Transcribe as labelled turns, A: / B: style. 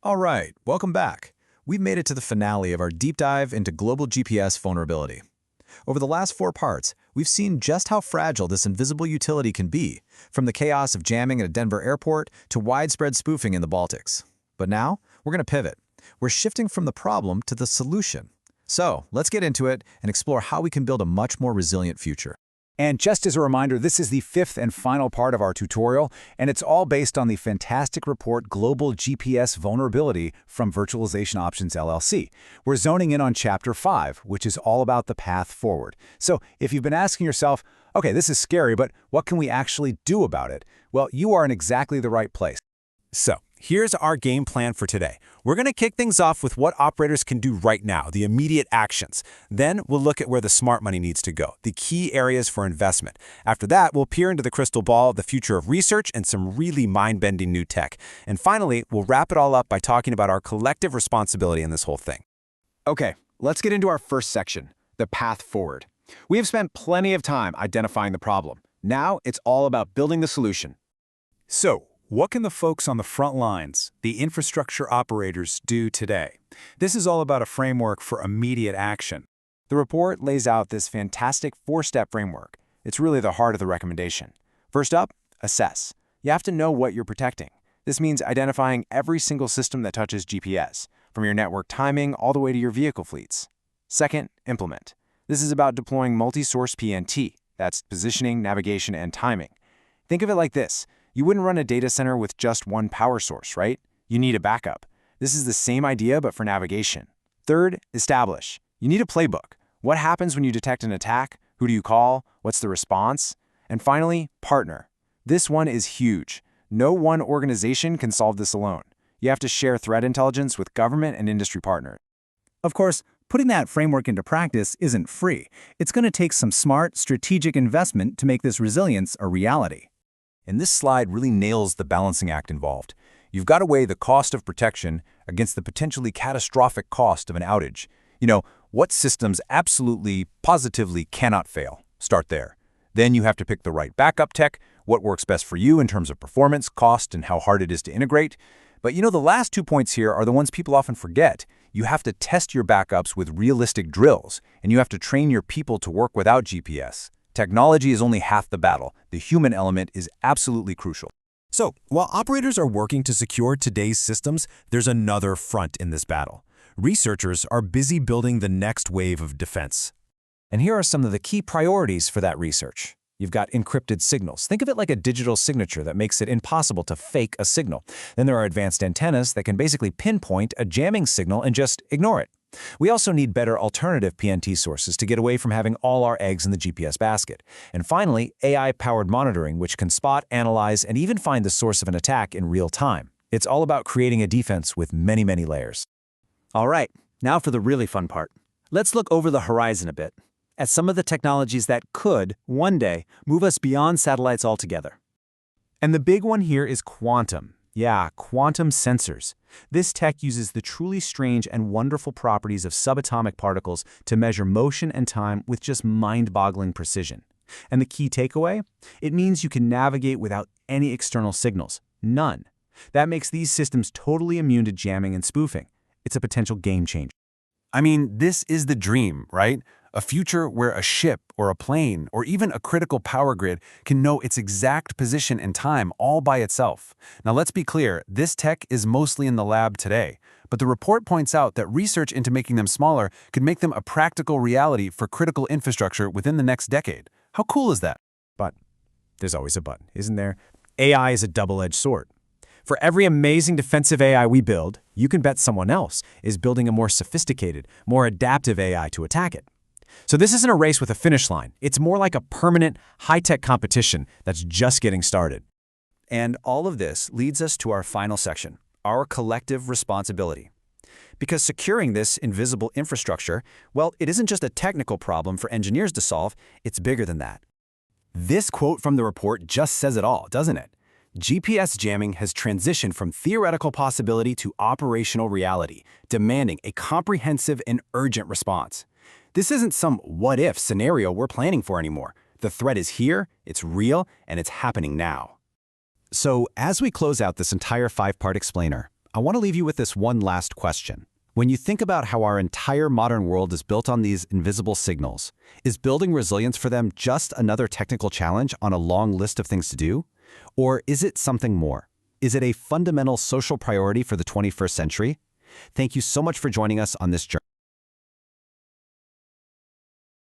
A: All right, welcome back. We've made it to the finale of our deep dive into global GPS vulnerability. Over the last 4 parts, we've seen just how fragile this invisible utility can be, from the chaos of jamming at a Denver airport to widespread spoofing in the Baltics. But now, we're going to pivot. We're shifting from the problem to the solution. So, let's get into it and explore how we can build a much more resilient future.
B: And just as a reminder, this is the 5th and final part of our tutorial, and it's all based on the fantastic report Global GPS Vulnerability from Virtualization Options LLC. We're zoning in on Chapter 5, which is all about the path forward. So if you've been asking yourself, okay, this is scary, but what can we actually do about it? Well, you are in exactly the right place.
C: So, here's our game plan for today. We're going to kick things off with what operators can do right now, the immediate actions. Then we'll look at where the smart money needs to go, the key areas for investment. After that, we'll peer into the crystal ball, the future of research, and some really mind-bending new tech. And finally, we'll wrap it all up by talking about our collective responsibility in this whole thing.
D: Okay, let's get into our first section, the path forward. We have spent plenty of time identifying the problem. Now it's all about building the solution.
B: So, what can the folks on the front lines, the infrastructure operators, do today? This is all about a framework for immediate action.
D: The report lays out this fantastic 4-step framework. It's really the heart of the recommendation. First up, assess. You have to know what you're protecting. This means identifying every single system that touches GPS, from your network timing all the way to your vehicle fleets. Second, implement. This is about deploying multi-source PNT. That's positioning, navigation, and timing. Think of it like this. You wouldn't run a data center with just one power source, right? You need a backup. This is the same idea, but for navigation. Third, establish. You need a playbook. What happens when you detect an attack? Who do you call? What's the response? And finally, partner. This one is huge. No one organization can solve this alone. You have to share threat intelligence with government and industry partners.
E: Of course, putting that framework into practice isn't free. It's going to take some smart, strategic investment to make this resilience a reality.
B: And this slide really nails the balancing act involved. You've got to weigh the cost of protection against the potentially catastrophic cost of an outage. What systems absolutely, positively cannot fail? Start there. Then you have to pick the right backup tech, what works best for you in terms of performance, cost, and how hard it is to integrate. But the last 2 points here are the ones people often forget. You have to test your backups with realistic drills, and you have to train your people to work without GPS. Technology is only half the battle. The human element is absolutely crucial.
C: So, while operators are working to secure today's systems, there's another front in this battle. Researchers are busy building the next wave of defense.
A: And here are some of the key priorities for that research. You've got encrypted signals. Think of it like a digital signature that makes it impossible to fake a signal. Then there are advanced antennas that can basically pinpoint a jamming signal and just ignore it. We also need better alternative PNT sources to get away from having all our eggs in the GPS basket. And finally, AI-powered monitoring, which can spot, analyze, and even find the source of an attack in real time. It's all about creating a defense with many, many layers.
E: All right, now for the really fun part. Let's look over the horizon a bit, at some of the technologies that could, one day, move us beyond satellites altogether.
C: And the big one here is quantum. Yeah, quantum sensors. This tech uses the truly strange and wonderful properties of subatomic particles to measure motion and time with just mind-boggling precision. And the key takeaway? It means you can navigate without any external signals. None. That makes these systems totally immune to jamming and spoofing. It's a potential game changer.
F: I mean, this is the dream, right? A future where a ship or a plane or even a critical power grid can know its exact position and time all by itself. Now let's be clear, this tech is mostly in the lab today, but the report points out that research into making them smaller could make them a practical reality for critical infrastructure within the next decade. How cool is that?
A: But there's always a but, isn't there? AI is a double-edged sword. For every amazing defensive AI we build, you can bet someone else is building a more sophisticated, more adaptive AI to attack it. So this isn't a race with a finish line. It's more like a permanent, high-tech competition that's just getting started.
E: And all of this leads us to our final section, our collective responsibility. Because securing this invisible infrastructure, well, it isn't just a technical problem for engineers to solve, it's bigger than that.
D: This quote from the report just says it all, doesn't it? GPS jamming has transitioned from theoretical possibility to operational reality, demanding a comprehensive and urgent response. This isn't some what-if scenario we're planning for anymore. The threat is here, it's real, and it's happening now.
A: So, as we close out this entire 5-part explainer,
E: I want to leave you with this one last question. When you think about how our entire modern world is built on these invisible signals, is building resilience for them just another technical challenge on a long list of things to do? Or is it something more? Is it a fundamental social priority for the 21st century? Thank you so much for joining us on this journey.